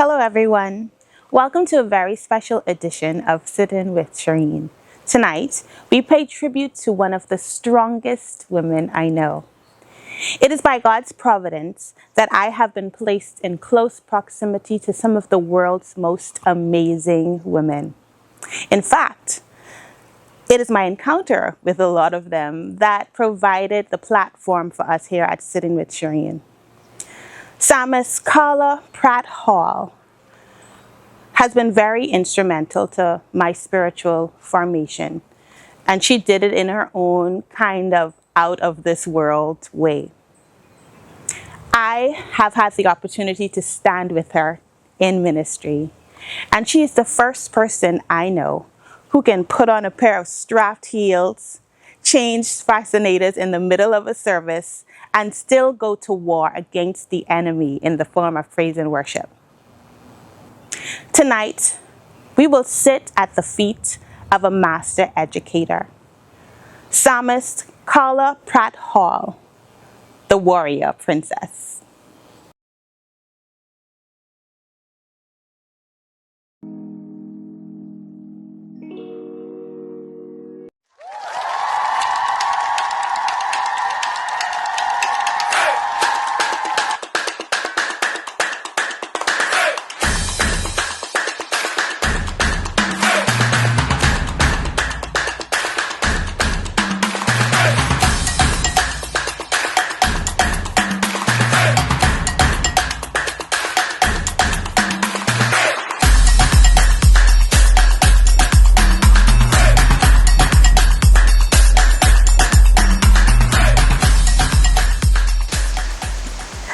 Hello everyone. Welcome to a very special edition of Sit-In with Shireen. Tonight, we pay tribute to one of the strongest women I know. It is by God's providence that I have been placed in close proximity to some of the world's most amazing women. In fact, it is my encounter with a lot of them that provided the platform for us here at Sit-In with Shireen. Psalmist Carla Pratt Hall has been very instrumental to my spiritual formation, and she did it in her own kind of out of this world way. I have had the opportunity to stand with her in ministry, and she is the first person I know who can put on a pair of strapped heels, change fascinators in the middle of a service, and still go to war against the enemy in the form of praise and worship. Tonight, we will sit at the feet of a master educator, Psalmist Carla Pratt Hall, the warrior princess.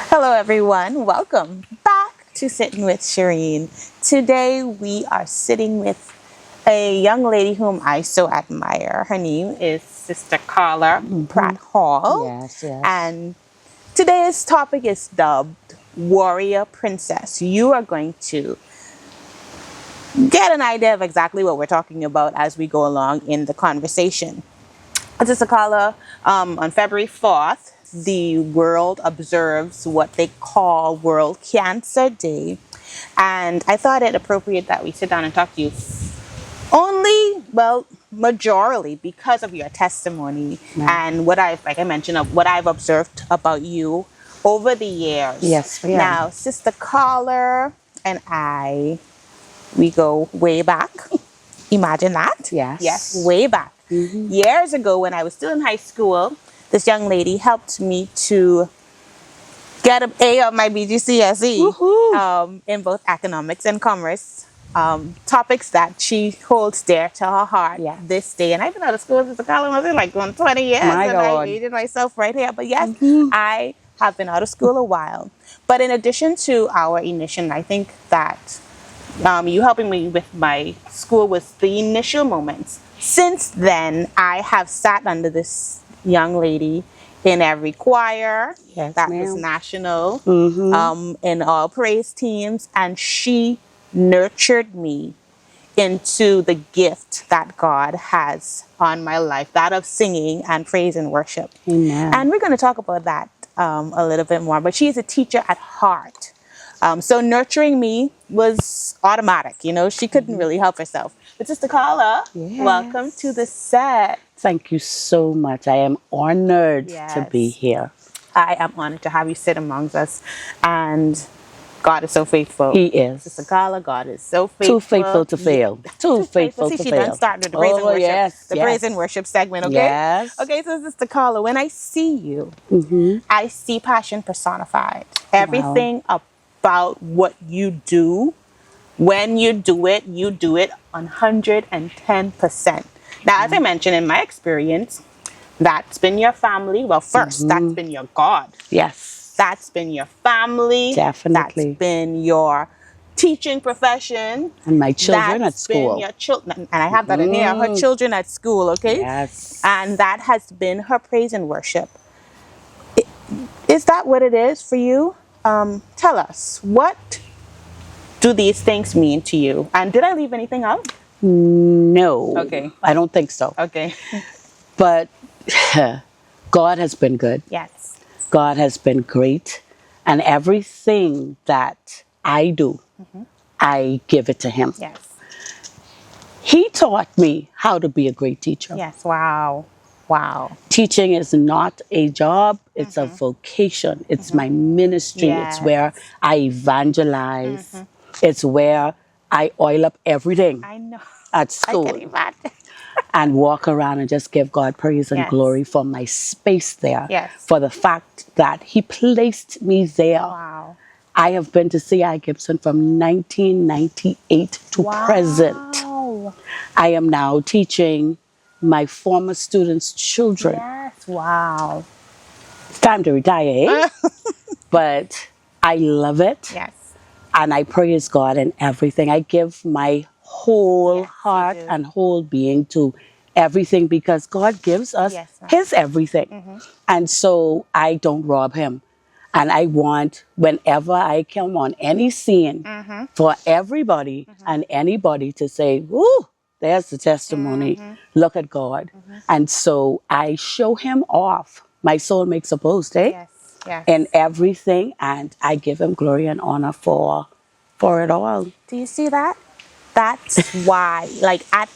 Hello everyone, welcome back to Sit-In with Shireen. Today we are sitting with a young lady whom I so admire. Her name is Sister Carla Pratt Hall. Yes. And today's topic is dubbed Warrior Princess. You are going to get an idea of exactly what we're talking about as we go along in the conversation. Sister Carla, on February 4th, the world observes what they call World Cancer Day. And I thought it appropriate that we sit down and talk to you majorly because of your testimony and what like I mentioned, of what I've observed about you over the years. Yes, we are. Now, Sister Carla and I, we go way back. Imagine that. Yes. Way back. Years ago when I was still in high school, this young lady helped me to get an A on my BGCSE in both economics and commerce, topics that she holds dear to her heart this day. And I've been out of school since college, like going 20 years. My and God. I aged myself right here. But yes, I have been out of school a while. But in addition to our initiation, I think that you helping me with my school was the initial moments. Since then, I have sat under this young lady in every choir that was national, in all praise teams, and she nurtured me into the gift that God has on my life, that of singing and praise and worship. Amen. And we're going to talk about that a little bit more, but she is a teacher at heart. So nurturing me was automatic, she couldn't really help herself. But Sister Carla, welcome to the set. Thank you so much. I am honored to be here. I am honored to have you sit amongst us. And God is so faithful. He is. Sister Carla, God is so faithful. Too faithful to fail. Too faithful to See, she fail. done started the praise and worship. Praise and worship segment, okay? Yes. Okay, so Sister Carla, when I see you, I see passion personified. Everything about what you do, when you do it 110%. Now, as I mentioned, in my experience, that's been your family. Well, first, that's been your God. Yes. That's been your family. Definitely. That's been your teaching profession. And my children at school. Been your children, and I have that in here. Her children at school, okay? Yes. And that has been her praise and worship. Is that what it is for you? Tell us, what do these things mean to you? And did I leave anything out? No. Okay. I don't think so. Okay. But God has been good. Yes. God has been great. And everything that I do, I give it to him. Yes. He taught me how to be a great teacher. Yes. Wow. Wow. Teaching is not a job, it's a vocation. It's my ministry. It's Yes. where I evangelize. It's where I oil up everything I know. at I school can imagine. and walk around and just give God praise and Yes. glory for my space there. Yes. For the fact that he placed me there. Wow. I have been to C.I. Gibson from 1998 to present. Wow. I am now teaching my former students' children. Yes. Wow. It's time to retire, eh? But I love it. Yes. And I praise God in everything. I give my whole Yes, you heart do. and whole being to everything because God gives us Yes, ma'am. his everything. And so I don't rob him. And I want, whenever I come on any scene, for everybody and anybody to say, woo, there's the testimony. Look at God. And so I show him off. My soul makes a boast, eh? Yes. Yes. In everything, and I give him glory and honor for it all. Do you see that? That's why, like at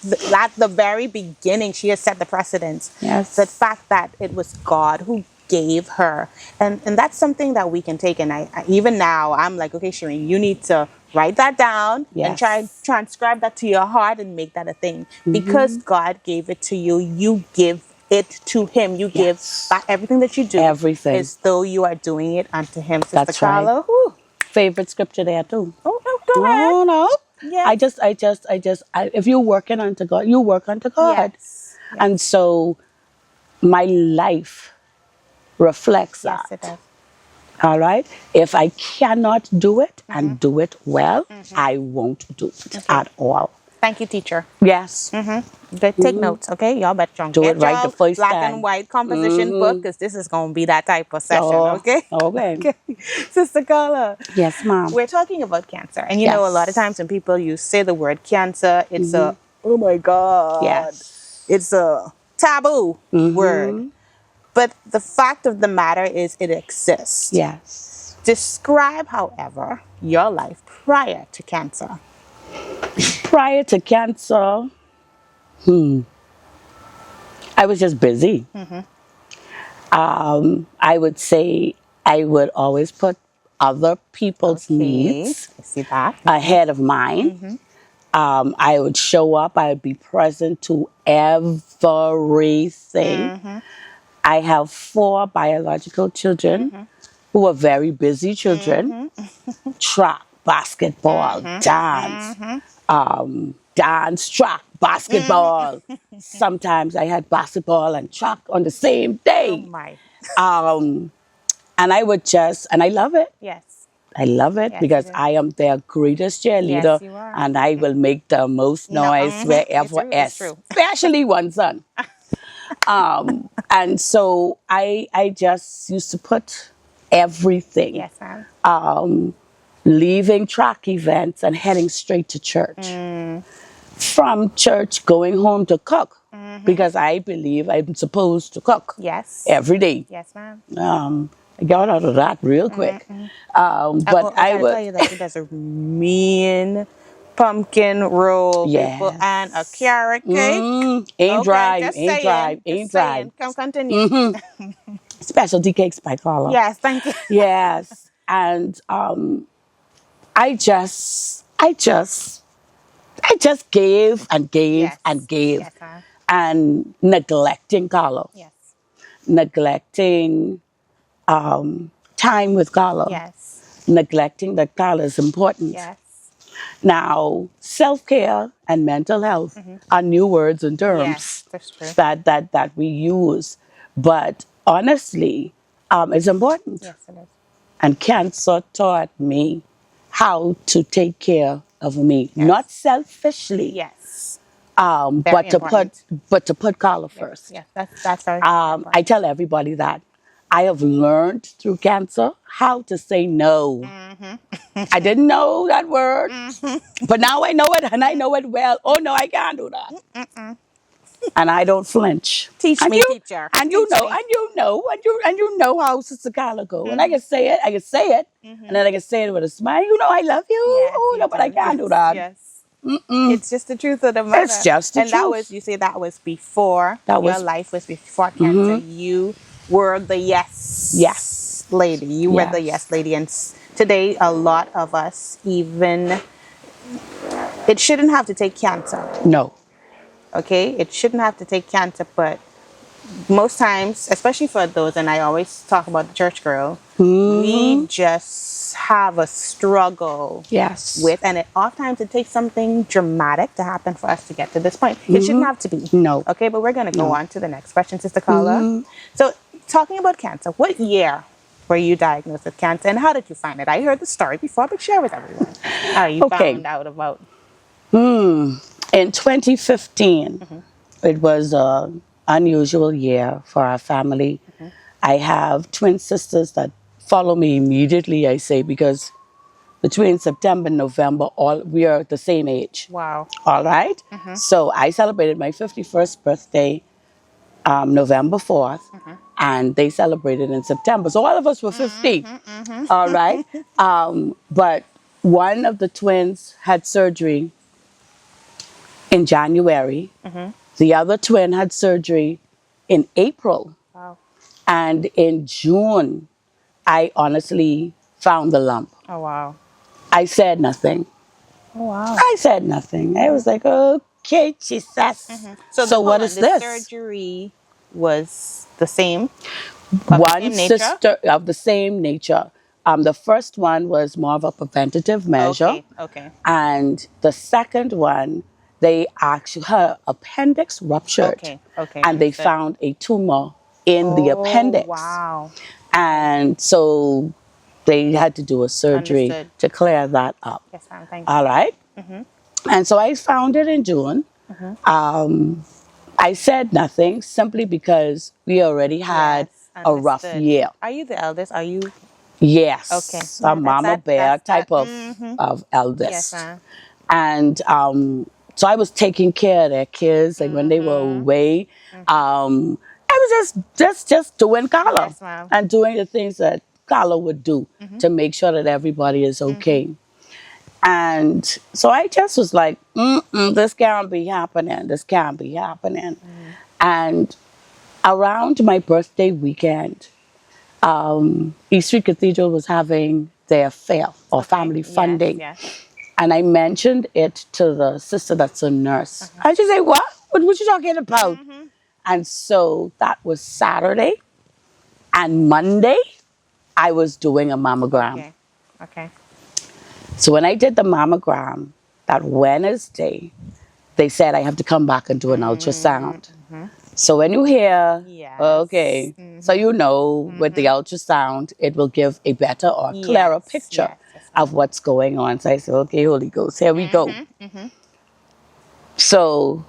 the very beginning, she has set the precedence. Yes. The fact that it was God who gave her, and that's something that we can take. And I even now, I'm like, okay, Shireen, you need to write that down and Yes. try and transcribe that to your heart and make that a thing. Because God gave it to you, you give it to him. You give Yes. back everything that you do. Everything. As though you are doing it unto him. Sister That's right. Carla. Whew. Favorite scripture there too. Oh, go ahead. No. Yes. If you're working unto God, you work unto God. Yes. And so my life reflects Yes, that. it does. All right. If I cannot do it and do it well, I won't do it at all. Thank you, teacher. Yes. Good. Take notes, okay? Y'all better Do it right your the first black time. and white composition book, because this is going to be that type of session, Oh, okay? okay. Sister Carla. Yes, ma'am. We're talking about cancer. And you know, a lot of times when people say the word cancer, it's a, oh my God. Yes. It's a taboo word. But the fact of the matter is it exists. Yes. Describe, however, your life prior to cancer. Prior to cancer, I was just busy. I would say I would always put other people's needs I see that. ahead of mine. I would show up. I would be present to everything. I have 4 biological children who are very busy children. Track, basketball, dance, dance, track, basketball. Sometimes I had basketball and track on the same Oh day. my. And I would and I love it. Yes. I love it Yes, because you do. I am their greatest cheerleader. Yes, you are. And I will make the most No, noise wherever, it's true. especially one son. And so I just used to put everything. Yes, ma'am. Leaving track events and heading straight to church. From church, going home to cook because I believe I'm supposed to cook Yes. every day. Yes, ma'am. I got out of that real quick. But I I gotta would. tell you that she does a mean pumpkin roll, people, Yes. and a carrot cake. Ain't dry, just ain't saying, dry, just ain't dry. saying. Come continue. Specialty cakes by Carla. Yes, thank you. Yes. And I just gave and gave Yes. and gave. Yes, ma'am. And neglecting Carla. Yes. Neglecting time with Carla. Yes. Neglecting that Carla is important. Yes. Now, self-care and mental health are new words and terms Yes, that's true. that we use. But honestly, it's important. Yes, it is. And cancer taught me how to take care of me. Yes. Not selfishly. Yes. But important. to put Carla first. Yes, that's very important. I tell everybody that I have learned through cancer how to say no. I didn't know that word, but now I know it and I know it well. Oh no, I can't do that. and I don't flinch. Teach And me, you, teacher. and you Teach know, me. and you know how Sister Carla go. And I can say it, and then I can say it with a smile. You know, I love you. Yes, Oh you no, but I do. can't do Yes, that. yes. Mm-mm. It's just the truth of the It's matter. just the And that was, truth. you say that was before That your was life was before cancer. You were the yes yes, lady. You were the yes. yes lady. And today, a lot of us, even, it shouldn't have to take cancer. No. Okay? It shouldn't have to take cancer, but most times, especially for those, and I always talk about the church girl, we just have a struggle Yes. with, and oftentimes it takes something dramatic to happen for us to get to this point. It shouldn't have to be. No. Okay, but we're going to go No. on to the next question, Sister Carla. So, talking about cancer, what year were you diagnosed with cancer, and how did you find it? I heard the story before, but share with everyone how you Okay. found out about. In 2015, it was an unusual year for our family. I have twin sisters that follow me immediately, I say, because between September and November, all we are the same age. Wow. All right? So I celebrated my 51st birthday November 4th, and they celebrated in September. So all of us were 50. All right? But one of the twins had surgery in January. The other twin had surgery in April. Wow. And in June, I honestly found the lump. Oh, wow. I said nothing. Oh, wow. I said nothing. I was like, okay, Jesus. So what is the this? surgery was the same? One nature? sister of the same nature. The first one was more of a preventative measure. Okay. And the second one, they actually, her appendix ruptured. Okay. And they Understood. found a tumor in the appendix. Wow. And so they had to do a surgery Understood. to clear that up. Yes, ma'am. Thank you. All right? And so I found it in June. I said nothing simply because we already had Yes, a rough understood. year. Are you the eldest? Are you? Yes, Okay. a Yeah, mama bear type of Yes, eldest. ma'am. And so I was taking care of their kids, like when they were away. I was just doing Carla Yes, ma'am. and doing the things that Carla would do to make sure that everybody is okay. And so I just was like, this can't be happening. This can't be happening. And around my birthday weekend, East Street Cathedral was having their fair or family funding. Yes. And I mentioned it to the sister that's a nurse. And she said, what? What you talking about? And so that was Saturday. And Monday, I was doing a mammogram. Okay. So when I did the mammogram, that Wednesday, they said I have to come back and do an ultrasound. So when you hear, Yes. okay, so you know with the ultrasound, it will give a better or clearer picture of what's going on. So I said, okay, Holy Ghost, here we go. So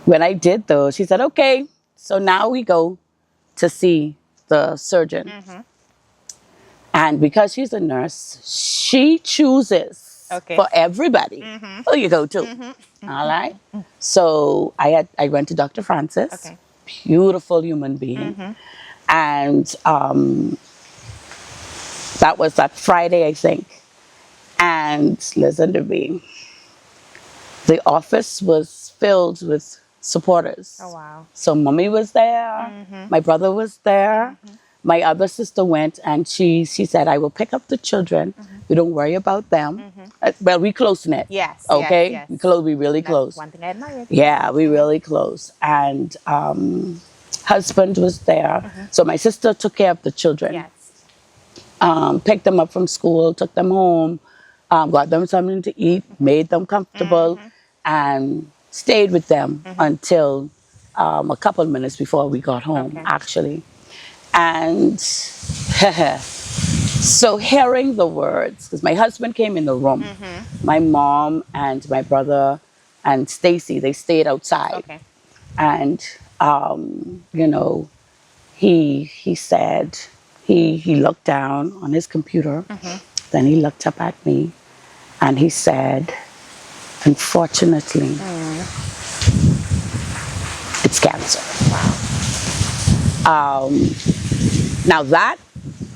when I did those, she said, okay, so now we go to see the surgeon. And because she's a nurse, she chooses for everybody who you go to. All right. So I went to Dr. Francis, beautiful human being. And that was that Friday, I think. And listen to me. The office was filled with supporters. Oh, wow. So mommy was there. My brother was there. My other sister went and she said, I will pick up the children. You don't worry about them. Well, we close-knit. Yes. Okay? Yes. We really close. One thing I admire. Yeah, we really close. And husband was there. So my sister took care of the children. Yes. Picked them up from school, took them home, got them something to eat, made them comfortable, and stayed with them until a couple of minutes before we got home, actually. And so hearing the words, because my husband came in the room, my mom and my brother and Stacy, they stayed outside. And, you know, he said, he looked down on his computer, then he looked up at me and he said, unfortunately, the it's cancer. Wow. Now that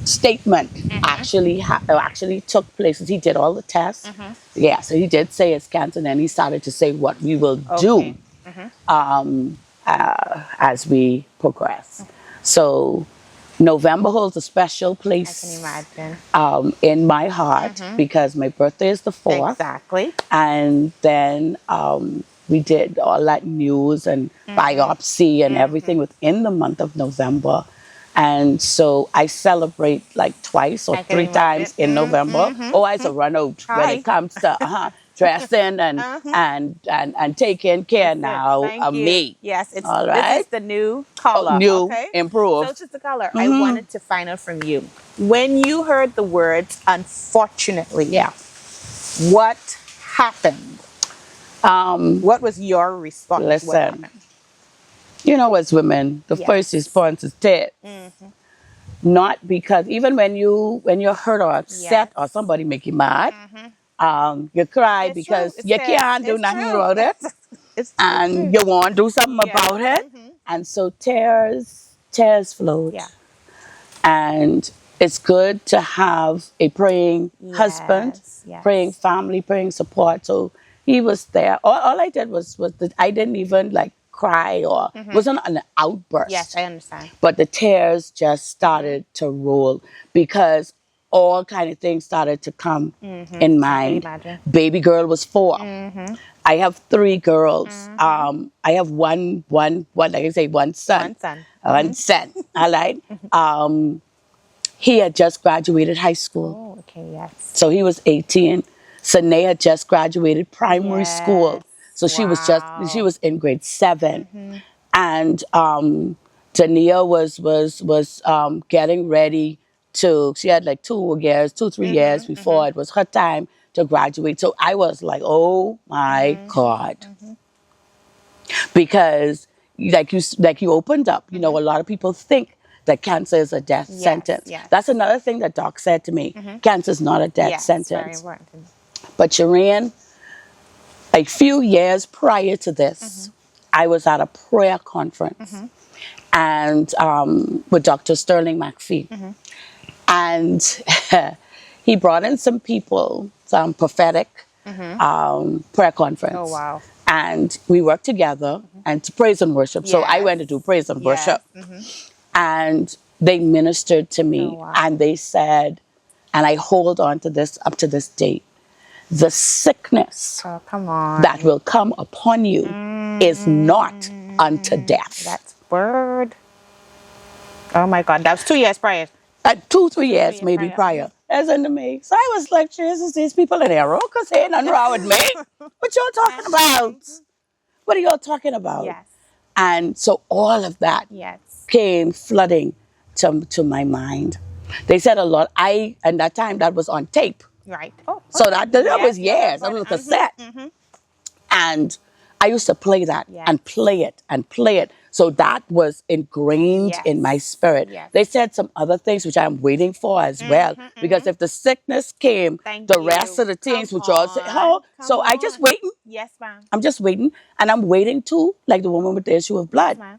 statement actually took place. He did all the tests. Yeah, so he did say it's cancer, and then he started to say what we will do as we progress. So November holds a special place. I can imagine. In my heart because my birthday is the 4th. Exactly. And then we did all that news and biopsy and everything within the month of November. And so I celebrate like twice or 3 times in November. Oh, I a run out when it comes to dressing and taking care now of me. Yes, it's all right. This is the new color. New, improved. So Sister Carla, I wanted to find out from you. When you heard the words "unfortunately," what happened? What was your response? Listen, you know, as women, the first response is tears. Not because even when you're hurt or upset or somebody make you mad, you cry because you can't do nothing about it, and you want to do something about it, and so tears flowed. And it's good to have a praying husband, praying family, praying support. So he was there. All I did was that I didn't even like cry or wasn't an outburst. Yes, I understand. But the tears just started to roll because all kind of things started to come in mind. Baby girl was 4. I have 3 girls. I have one like I say, one son. One son. All right. He had just graduated high school. Oh, okay, yes. So he was 18. Sine had just graduated primary school. So she was in grade 7. And Dania was getting ready she had like 3 years before it was her time to graduate. So I was like, oh my God. Because like you opened up, you know, a lot of people think that cancer is a death sentence. That's another thing that Doc said to me. Cancer is not a death sentence. Very important. But Shireen, a few years prior to this, I was at a prayer conference and with Dr. Sterling McPhee. And he brought in some people, some prophetic prayer conference. Oh, wow. And we worked together and to praise and worship. So I went to do praise and worship. And they ministered to me and they said, and I hold on to this up to this date, the sickness that will come upon you is not unto death. That's word. Oh my God, that was 2 years prior. 2-3 years maybe prior. As into me. So I was like, Jesus, these people in there, because ain't nothing wrong with me. What y'all talking about? What are y'all talking about? And so all of that came flooding to my mind. They said a lot. And that time that was on tape. Right. Oh, so that was years. That was a cassette. And I used to play that and play it and play it. So that was ingrained in my spirit. They said some other things which I'm waiting for as well. Because if the sickness came, the rest of the things which all say, so I just waiting. Yes, ma'am. I'm just waiting. And I'm waiting too, like the woman with the issue of blood. Yes,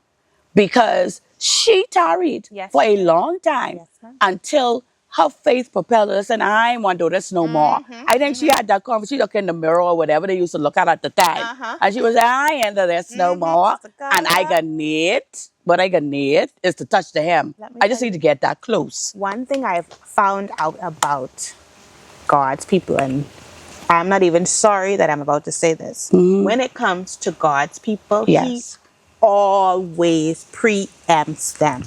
because she tarried for a long time until her faith propelled her. And I ain't want to do this no more. I think she had that conversation. She looked in the mirror or whatever they used to look at the time. And she was like, I ain't into this no more. And I got need. What I got need is to touch the hem. I just need to get that close. One thing I've found out about God's people, and I'm not even sorry that I'm about to say this. When it comes to God's people, He always preempts them.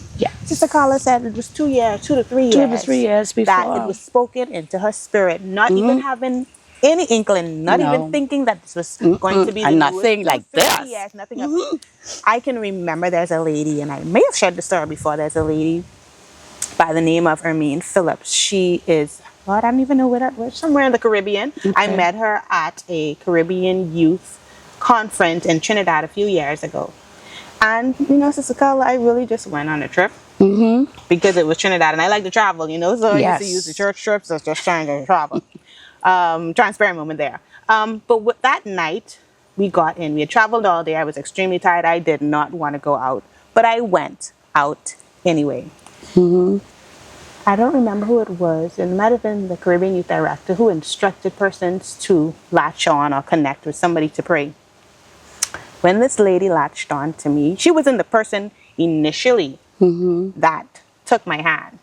Sister Carla said it was 2 to 3 years. 2 to 3 years before. That it was spoken into her spirit, not even having any inkling, not even thinking that this was going to be and nothing like this. Years, nothing I can remember there's a lady, and I may have shared the story before, there's a lady by the name of Ermine Phillips. She is, I don't even know where, somewhere in the Caribbean. I met her at a Caribbean youth conference in Trinidad a few years ago. And, you know, Sister Carla, I really just went on a trip because it was Trinidad and I like to travel, you know, so I used to use the church trips as just trying to travel. Transparent moment there. But with that night, we got in. We had traveled all day. I was extremely tired. I did not want to go out, but I went out anyway. I don't remember who it was. It might have been the Caribbean Youth Director who instructed persons to latch on or connect with somebody to pray. When this lady latched on to me, she wasn't the person initially that took my hand.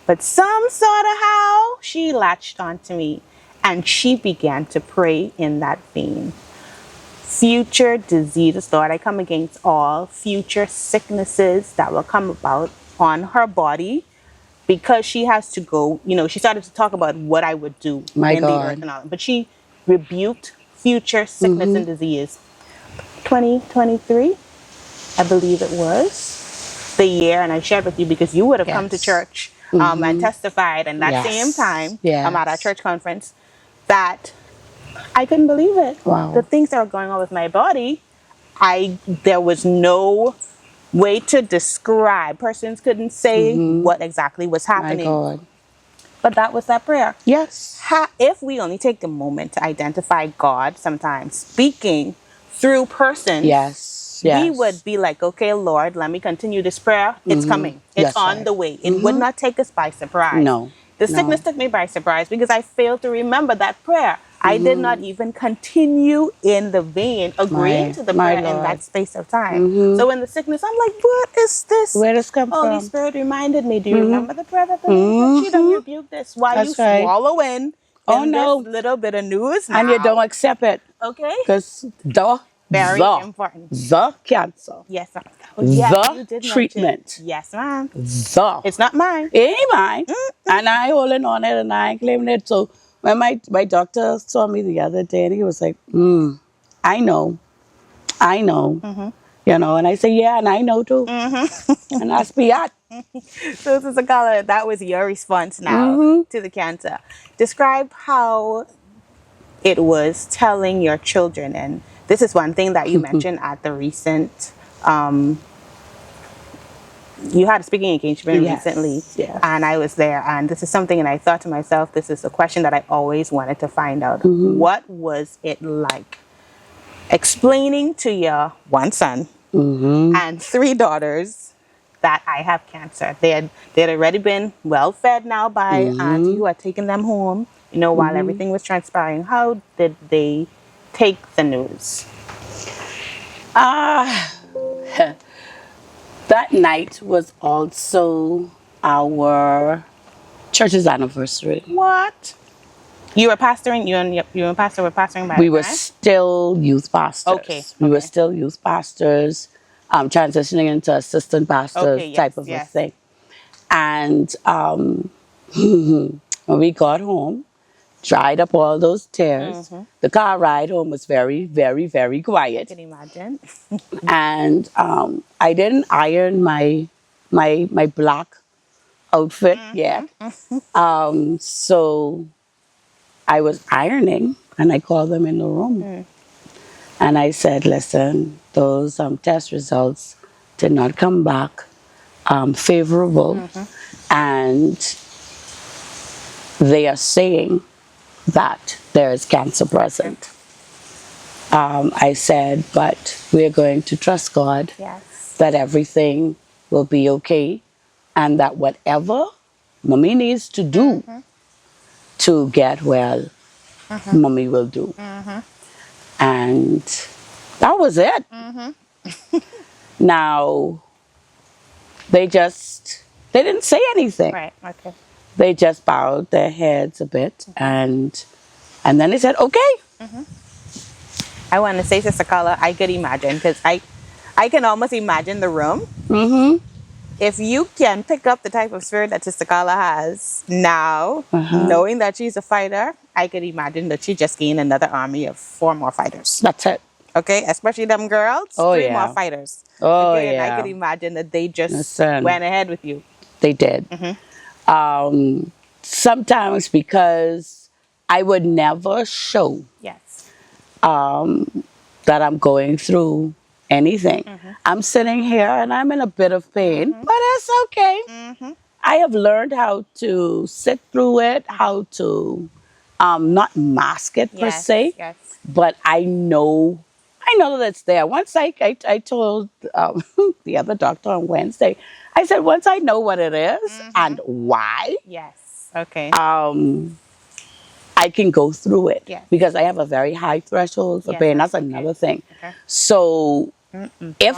But some sort of how she latched on to me and she began to pray in that vein. Future diseases, Lord, I come against all future sicknesses that will come about on her body because she has to go. You know, she started to talk about what I would do My in the God. earth and all. But she rebuked future sickness and disease. 2023, I believe it was the year, and I shared with you because you would have come to church and testified, and that same time at our church conference, that I couldn't believe it. Wow. The things that were going on with my body, there was no way to describe. Persons couldn't say what exactly was happening. My God. But that was that prayer. Yes. If we only take a moment to identify God sometimes speaking through persons, we would be like, okay, Lord, let me continue this prayer. It's coming. It's on the way. It would not take us by surprise. No. The sickness took me by surprise because I failed to remember that prayer. I did not even continue in the vein, agreeing to the prayer in that space of time. So in the sickness, I'm like, what is this? Where does come Holy from? Spirit reminded me, do you remember the prayer that the lady said? She done rebuked this. Why That's you right. swallowing in this little bit of news now? And you don't accept it. Okay. Because Very important. The cancer. Yes, ma'am. Yeah, you The did treatment. mention. Yes, ma'am. The. It's not mine. It ain't mine. And I holding on it and I ain't claiming it. So when my doctor saw me the other day and he was like, I know. You know, and I say, yeah, and I know too. And that's beyond. So, Sister Carla, that was your response now to the cancer. Describe how it was telling your children, and this is one thing that you mentioned at the recent, you had a speaking engagement recently, and I was there, and this is something, and I thought to myself, this is a question that I always wanted to find out. What was it like explaining to your one son and 3 daughters that I have cancer? They had already been well fed now by auntie who had taken them home, you know, while everything was transpiring. How did they take the news? That night was also our church's anniversary. What? You were pastoring, you and pastor were pastoring by We were the time? still youth pastors. Okay. We were still youth pastors, transitioning into assistant pastors type of a thing. And when we got home, dried up all those tears. The car ride home was very, very, very quiet. I can imagine. And I didn't iron my black outfit yet. So I was ironing and I called them in the room. And I said, listen, those test results did not come back favorable. And they are saying that there is cancer present. I said, but we're going to trust God that everything will be okay and that whatever mommy needs to do to get well, mommy will do. And that was it. Now, they didn't say anything. Right, okay. They just bowed their heads a bit and then they said, okay. I want to say, Sister Carla, I could imagine, because I can almost imagine the room. If you can pick up the type of spirit that Sister Carla has now, knowing that she's a fighter, I could imagine that she just gained another army of 4 more fighters. That's it. Okay, especially them girls, 3 more fighters. And I could imagine that they just went ahead with you. They did. Sometimes because I would never show that I'm going through anything. I'm sitting here and I'm in a bit of pain, but it's okay. I have learned how to sit through it, how to not mask it per se, but I know I know that it's there. Once I told the other doctor on Wednesday, I said, once I know what it is and why, Yes. Okay. I can go through it Yes. because I have a very high threshold for Yes, pain. That's okay. another thing. Okay. So if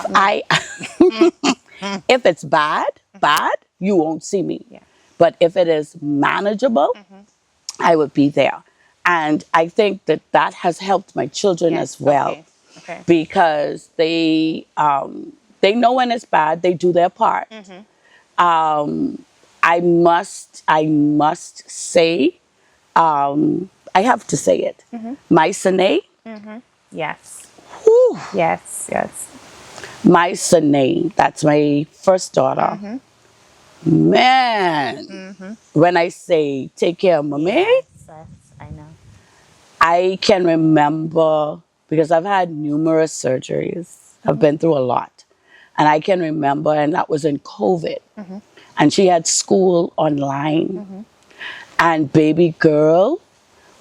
if it's bad, you won't see me. Yeah. But if it is manageable, I would be there. And I think that that has helped my children Yes. as well. Okay. Okay. Because they know when it's bad, they do their part. I must say, I have to say it. My Sine, Yes. whew, Yes. Yes. my Sine, that's my first daughter. Man, when I say take care of mommy, Yes. Yes. I know. I can remember because I've had numerous surgeries. I've been through a lot. And I can remember, and that was in COVID. And she had school online. And baby girl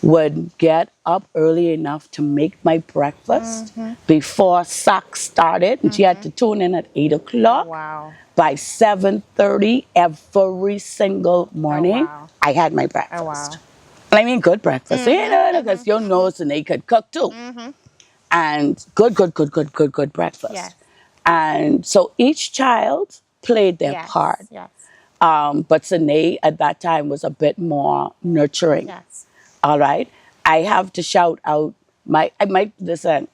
would get up early enough to make my breakfast before SAC started. And she had to tune in at 8 o'clock. Wow. By 7:30 every single morning, wow. I had my Oh breakfast. wow. And I mean good breakfast, you know, because your nose and they could cook too. And good breakfast. Yes. And so each child played their Yes. part. Yes. But Sine at that time was a bit more nurturing. Yes. All right. I have to shout out listen,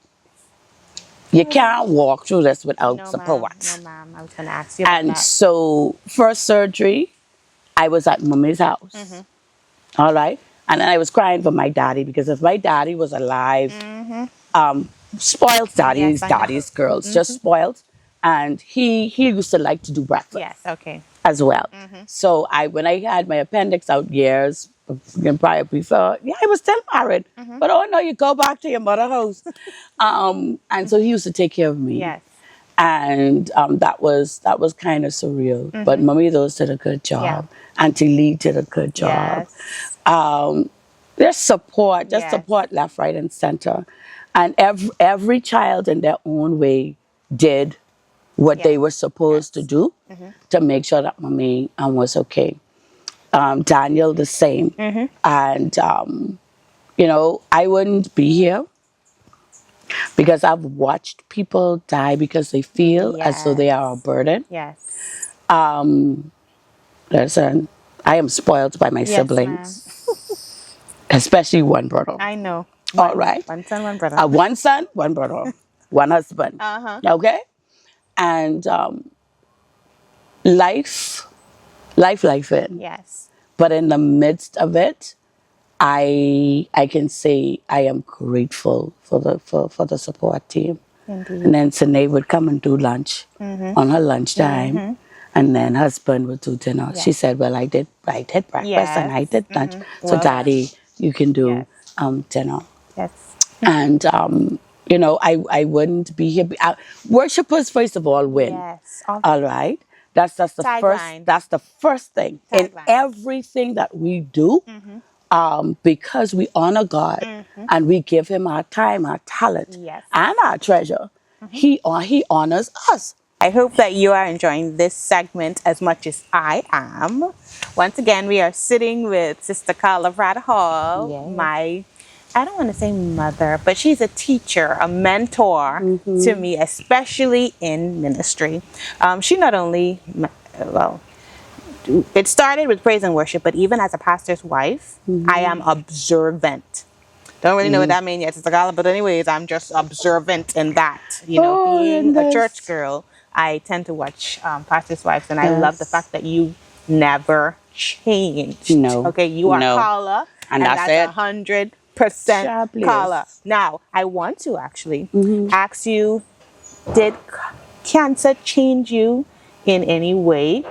you can't walk through this without No, support. ma'am. No, ma'am. I was going to ask you about And that. so, first surgery, I was at mommy's house. All right. And then I was crying for my daddy because if my daddy was alive, spoiled daddies, Yes, I know. daddies, girls, just spoiled. And he used to like to do breakfast Yes. Okay. as well. So when I had my appendix out years prior before, yeah, I was still married. But oh no, you go back to your mother's house. And so he used to take care of me. Yes. And that was kind of surreal. But Mommy those did a good job. Yeah. Auntie Lee did a good job. Yes. There's support, just Yes. support left, right, and center. And every child in their own way did what they were supposed to do to make sure that Mommy was okay. Daniel the same. And, you know, I wouldn't be here because I've watched people die because they feel as though they are a burden. Yes. Listen, I am spoiled by my Yes, siblings, especially one brother. I know. All right. One son, one brother. One son, one brother, one husband. Okay? And life in. Yes. But in the midst of it, I can say I am grateful for the support team. Indeed. And then Sine would come and do lunch on her lunchtime. And then husband would do dinner. She said, well, I did breakfast and I did lunch. So Well, Daddy, you can do dinner. Yes. And, you know, I wouldn't be here. Worshipers, first of all, win. Yes. All right. That's the Tagline. first thing. In Tagline. everything that we do, because we honor God and we give him our time, our talent, Yes. and our treasure, he honors us. I hope that you are enjoying this segment as much as I am. Once again, we are sitting with Sister Carla Pratt Hall, Yes. I don't want to say mother, but she's a teacher, a mentor to me, especially in ministry. She not only, well, it started with praise and worship, but even as a pastor's wife, I am observant. Don't really know what that means yet, Sister Carla, but anyways, I'm just observant in that. You know, being a church girl, I tend to watch pastors' wives, and I love the fact that you never changed. No. Okay, you are Carla, and that's it. 100% Sharp Carla. Now, I want to actually ask you, did cancer change you in any way?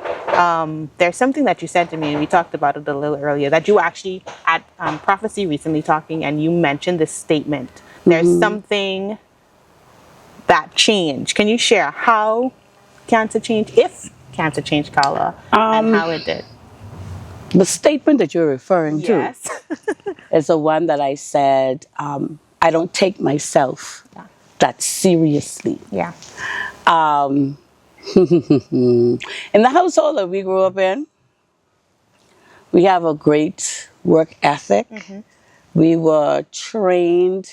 There's something that you said to me, and we talked about it a little earlier, that you actually at Prophecy recently talking, and you mentioned this statement. There's something that changed. Can you share how cancer changed, if cancer changed Carla, and how it did? The statement that you're referring to is the one that I said, I don't take myself that seriously. Yeah. In the household that we grew up in, we have a great work ethic. We were trained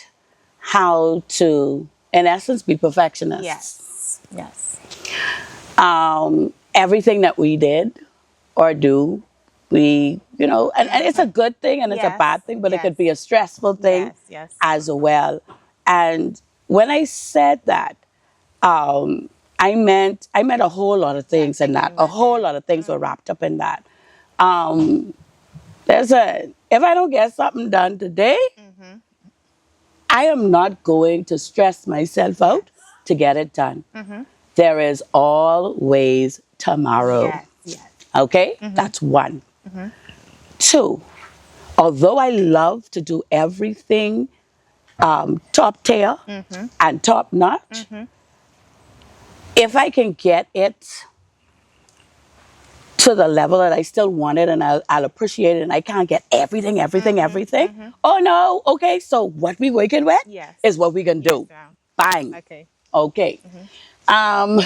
how to, in essence, be perfectionists. Yes. Everything that we did or do, we, and it's a good thing and it's a Yes, bad thing, but it yes. could be a stressful thing Yes. as well. And when I said that, I meant a whole lot of things in that. A whole lot of things were wrapped up in that. If I don't get something done today, I am not going to stress myself out to get it done. There is always tomorrow. Yes. Okay? That's one. 2, although I love to do everything top tier and top notch, if I can get it to the level that I still want it and I'll appreciate it and I can't get everything. Oh no, okay, so what we working with is what we can do. Fine. Okay. Um,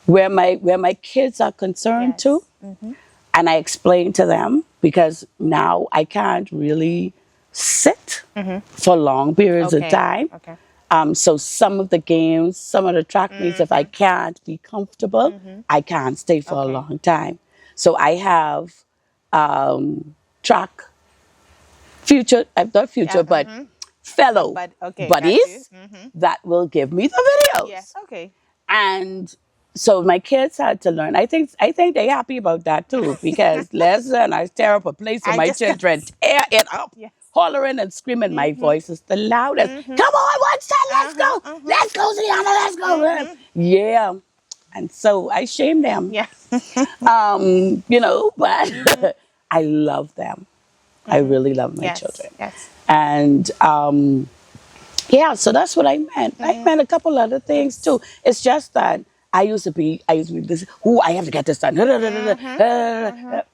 where my kids are concerned too, and I explain to them, because now I can't really sit for long periods of time. So some of the games, some of the track meets, if I can't be comfortable, I can't stay for a long time. So I have track future, not future, but fellow buddies that will give me the videos. And so my kids had to learn. I think they're happy about that too, because listen, I tear up a place and my children tear it up. Hollering and screaming. My voice is the loudest. Come on, what's that? Let's go. Let's go, Ziana. Let's go. Yeah. And so I shame them. But I love them. I really love my children. And so that's what I meant. I meant a couple other things too. It's just that I used to be this, I have to get this done.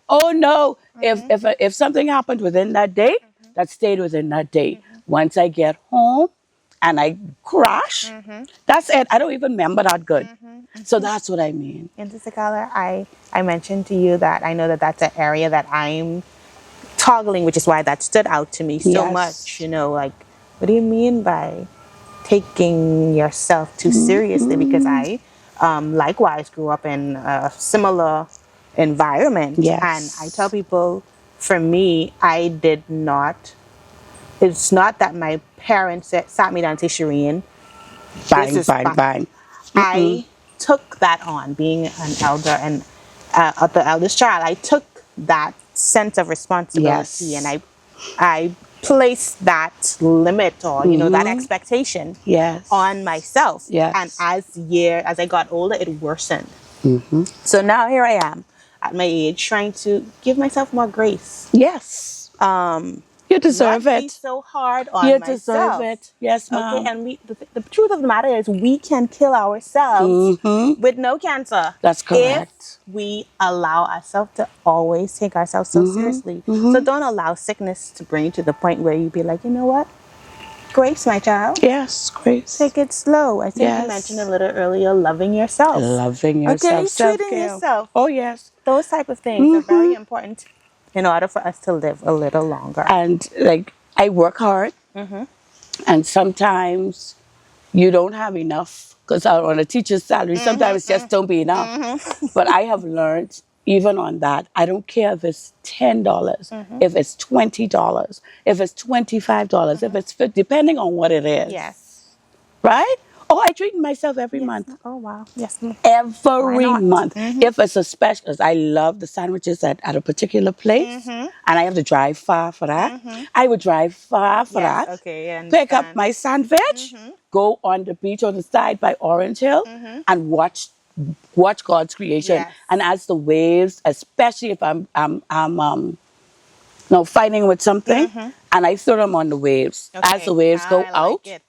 Oh no. If something happened within that day, that stayed within that day. Once I get home and I crash, that's it. I don't even remember that good. So that's what I mean. And Sister Carla, I mentioned to you that I know that that's an area that I'm toggling, which is why that stood out to me so much. Like, what do you mean by taking yourself too seriously? Because I likewise grew up in a similar environment. And I tell people, for me, I did not, it's not that my parents sat me down and said, Shireen, Fine. I took that on, being an elder and the eldest child. I took that sense of responsibility and I placed that limit or that expectation on myself. And as I got older, it worsened. So now here I am at my age, trying to give myself more grace. You deserve it. Not be so hard on myself. You deserve it. Yes, ma'am. Okay, and the truth of the matter is, we can kill ourselves with no cancer. That's correct. If we allow ourselves to always take ourselves so seriously. So don't allow sickness to bring you to the point where you be like, you know what? Grace, my child. Yes, grace. Take it slow. I think you mentioned a little earlier, loving yourself. Loving yourself. Okay, treating yourself. Oh, yes. Those type of things are very important in order for us to live a little longer. And I work hard, and sometimes you don't have enough, because on a teacher's salary, sometimes it just don't be enough. But I have learned, even on that, I don't care if it's $10, if it's $20, if it's $25, if it's $50, depending on what it is. Right? Oh, I treat myself every month. Oh, wow. Yes. Every month. If it's a special, I love the sandwiches at a particular place, and I have to drive far for that. I would drive far for that. Okay, pick up my sandwich, go on the beach on the side by Orange Hill, and watch God's creation. And as the waves, especially if I'm fighting with something, and I throw them on the waves. As the waves go out, take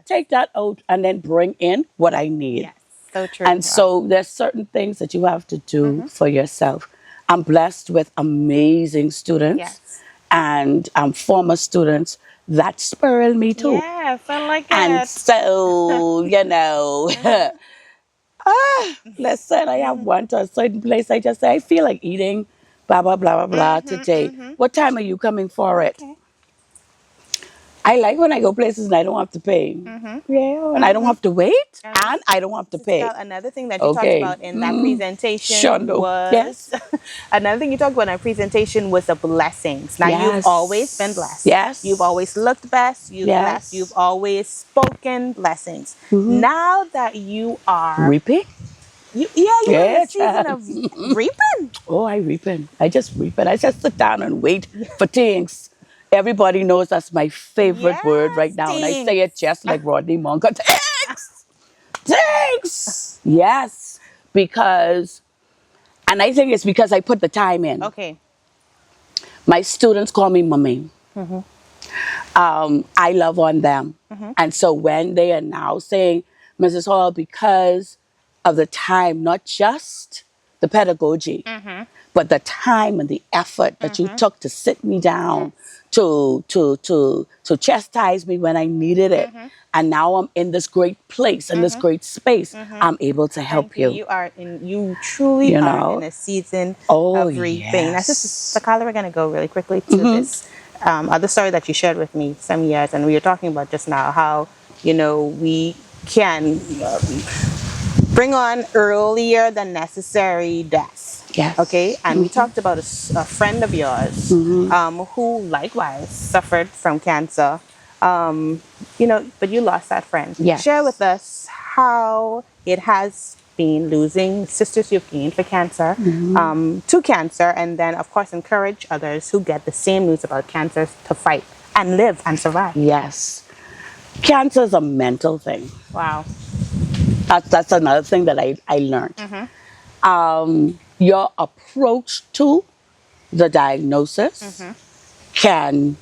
take that out and then bring in what I need. So true. And so there's certain things that you have to do for yourself. I'm blessed with amazing students and former students that spurred me too. Yeah, felt like And it. so, listen, I have went to a certain place. I just say, I feel like eating, blah, blah, blah, blah, blah, today. What time are you coming for it? Okay. I like when I go places and I don't have to pay. Yeah, and I don't have to wait, and I don't have to Sister pay. Carla, another thing that you talked Okay. about in that presentation Sure, no. was Yes. another thing you talked about in that presentation was the blessings. Now you've Yes. always been blessed. Yes. You've always looked blessed. You've Yes. blessed. You've always spoken blessings. Now that you are Reaping? you're in Yeah, the season of reaping. Oh, I reaping. I just reaping. I just sit down and wait for things. Everybody knows that's my favorite word right now. And I say it just like Rodney Monk. Thanks! Thanks! Yes. Because, and I think it's because I put the time in. Okay. My students call me mommy. I love on them. And so when they are now saying, Mrs. Hall, because of the time, not just the pedagogy, but the time and the effort that you took to sit me down, to chastise me when I needed it. And now I'm in this great place, in this great space. I'm able to help you. You truly are in a season of reaping. Now, Sister Carla, we're going to go really quickly to this other story that you shared with me some years, and we were talking about just now how, we can bring on earlier than necessary deaths. Yes. Okay. And we talked about a friend of yours who likewise suffered from cancer. But you lost that friend. Yes. Share with us how it has been losing sisters you've gained for cancer, to cancer, and then of course encourage others who get the same news about cancer to fight and live and survive. Yes. Cancer is a mental thing. Wow. That's another thing that I learned. Your approach to the diagnosis can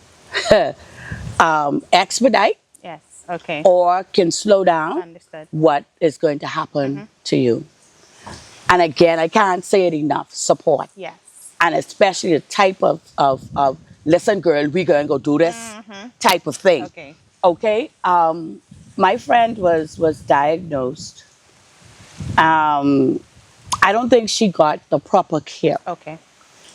expedite Yes. Okay. or can slow down Understood. what is going to happen to you. And again, I can't say it enough, support. Yes. And especially the type of listen, girl, we going to go do this type of thing. Okay. Okay. My friend was diagnosed. I don't think she got the proper care. Okay.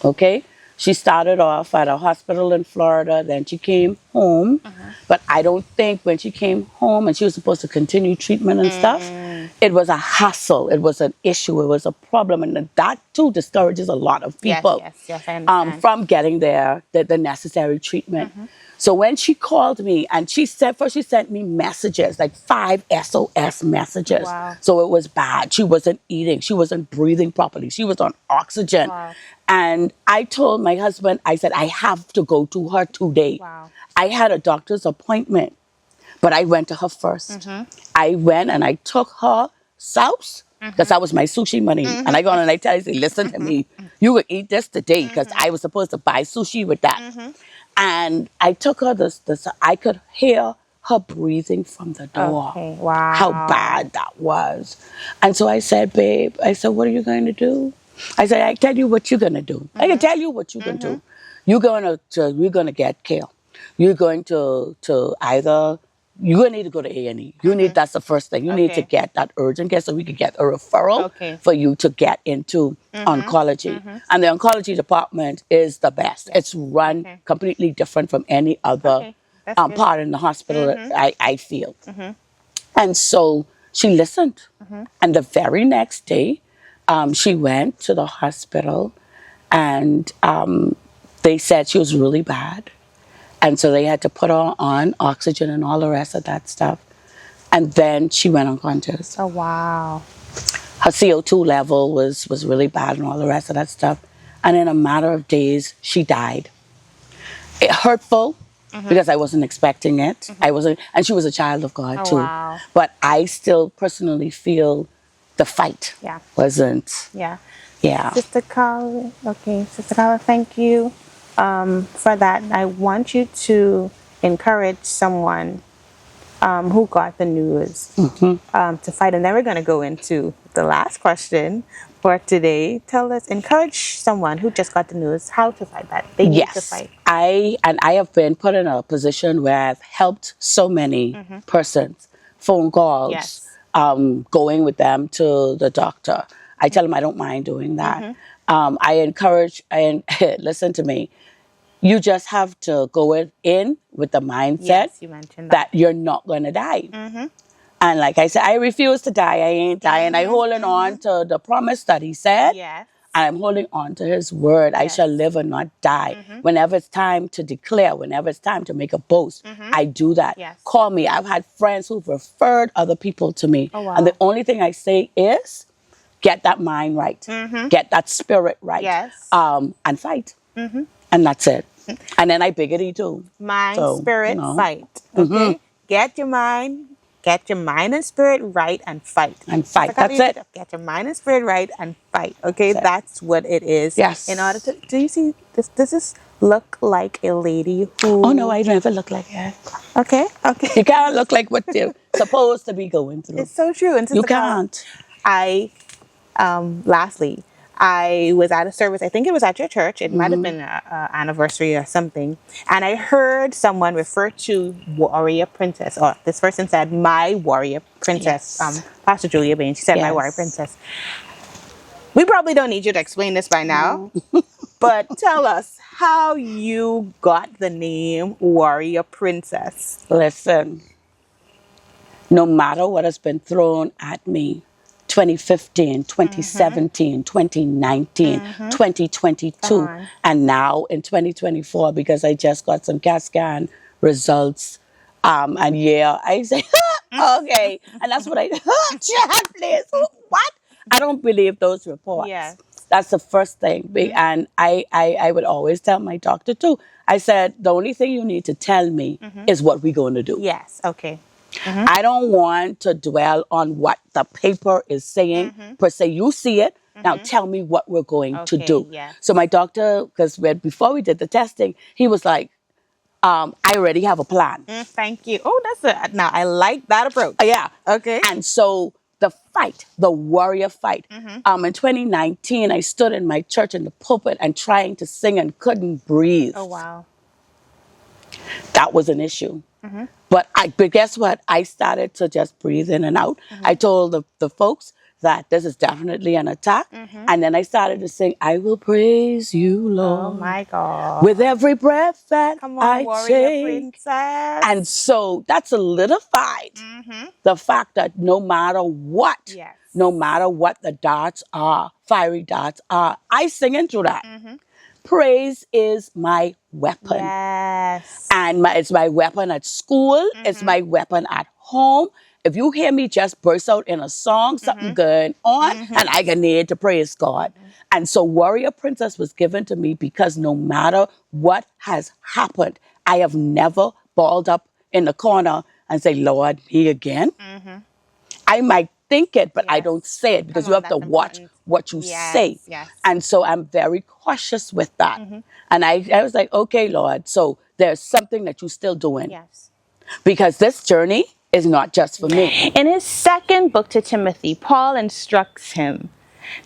Okay. She started off at a hospital in Florida, then she came home. But I don't think when she came home and she was supposed to continue treatment and stuff, it was a hassle, it was an issue, it was a problem. And that too discourages a lot of people Yes, I understand. from getting the necessary treatment. So when she called me and she sent me messages, like 5 SOS messages. Wow. So it was bad. She wasn't eating. She wasn't breathing properly. She was on oxygen. Wow. And I told my husband, I said, I have to go to her today. Wow. I had a doctor's appointment, but I went to her first. I went and I took her sauce, because that was my sushi money. And I go on and I tell her, listen to me, you will eat this today, because I was supposed to buy sushi with that. And I took her this, I could hear her breathing from the door. Okay. Wow. How bad that was. And so I said, babe, I said, what are you going to do? I said, I tell you what you're going to do. I can tell you what you're going to do. You're going to get care. You're going to either, you're going to need to go to A&E. You need, that's the first thing. You need to get that urgent care so we can get a referral for you to get into oncology. And the oncology department is the best. It's run completely different from any other part in the hospital, I feel. And so she listened. And the very next day, she went to the hospital and they said she was really bad. And so they had to put her on oxygen and all the rest of that stuff. And then she went unconscious. Oh, wow. Her CO2 level was really bad and all the rest of that stuff. And in a matter of days, she died. It hurtful because I wasn't expecting it. And she was a child of God too. Wow. But I still personally feel the fight wasn't. Yeah. Yeah. Sister Carla, Sister Carla, thank you for that. I want you to encourage someone who got the news to fight. And then we're going to go into the last question for today. Tell us, encourage someone who just got the news how to fight that. They need to Yes, fight. I have been put in a position where I've helped so many persons, phone calls, Yes. going with them to the doctor. I tell them I don't mind doing that. I encourage, and listen to me, you just have to go in with the mindset Yes, you mentioned that. that you're not going to die. And like I said, I refuse to die. I ain't dying. I holding on to the promise that he said. Yes. And I'm holding on to his word. I Yes. shall live and not die. Whenever it's time to declare, whenever it's time to make a boast, I do that. Yes. Call me. I've had friends who've referred other people to me. Oh, wow. And the only thing I say is, get that mind right. Get that spirit right. Yes. And fight. And that's it. And then I biggity too. Mind, So, spirit, you know. fight. Okay? Get your mind and spirit right and fight. And fight. That's That's it. Get your mind and spirit right and fight. Okay? That's it. That's what it is. Yes. In order to, do you see this? Does this look like a lady who? Oh no, I never look like that. Okay. Okay. You can't look like what you're supposed to be going through. It's so true. And You can't. Lastly, I was at a service, I think it was at your church, it might have been an anniversary or something, and I heard someone refer to warrior princess, or this person said, my warrior princess, Yes. Pastor Julia Bain, she said, my Yes. warrior princess. We probably don't need you to explain this by now, but tell us how you got the name warrior princess. Listen, no matter what has been thrown at me, 2015, 2017, 2019, 2022, and now in 2024, because I just got some CAT scan results. And yeah, I say, okay. And that's what Chad, please. What? I don't believe those reports. Yes. That's the first thing. And I would always tell my doctor too. I said, the only thing you need to tell me is what we're going to do. Yes, okay. I don't want to dwell on what the paper is saying per se. You see it. Now tell me what we're going to do. Yeah. So my doctor, because before we did the testing, he was like, I already have a plan. Thank you. Oh, now I like that approach. Yeah. Okay. And so the fight, the warrior fight. In 2019, I stood in my church in the pulpit and trying to sing and couldn't breathe. Oh, wow. That was an issue. But guess what? I started to just breathe in and out. I told the folks that this is definitely an attack. And then I started to sing, I will praise you, Lord. Oh, my God. With every breath that Come on, I warrior take. princess. And so that solidified the fact that no matter what, Yes. no matter what the darts are, fiery darts are, I sing into that. Praise is my weapon. Yes. And it's my weapon at school. It's my weapon at home. If you hear me just burst out in a song, something going on, and I can need to praise God. And so Warrior Princess was given to me because no matter what has happened, I have never balled up in the corner and say, Lord, he again. I might think it, but I don't say it because you have to watch what you say. Yes. And so I'm very cautious with that. And I was like, okay, Lord, so there's something that you're still doing. Yes. Because this journey is not just for me. In his second book to Timothy, Paul instructs him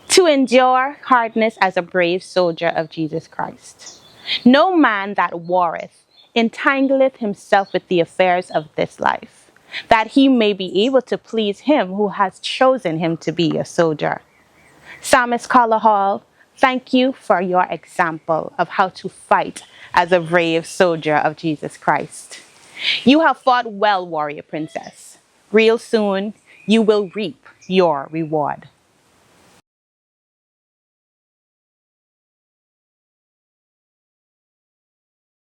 to endure hardness as a brave soldier of Jesus Christ. No man that warreth entangleth himself with the affairs of this life, that he may be able to please him who has chosen him to be a soldier. Psalmist Carla Hall, thank you for your example of how to fight as a brave soldier of Jesus Christ. You have fought well, warrior princess. Real soon, you will reap your reward.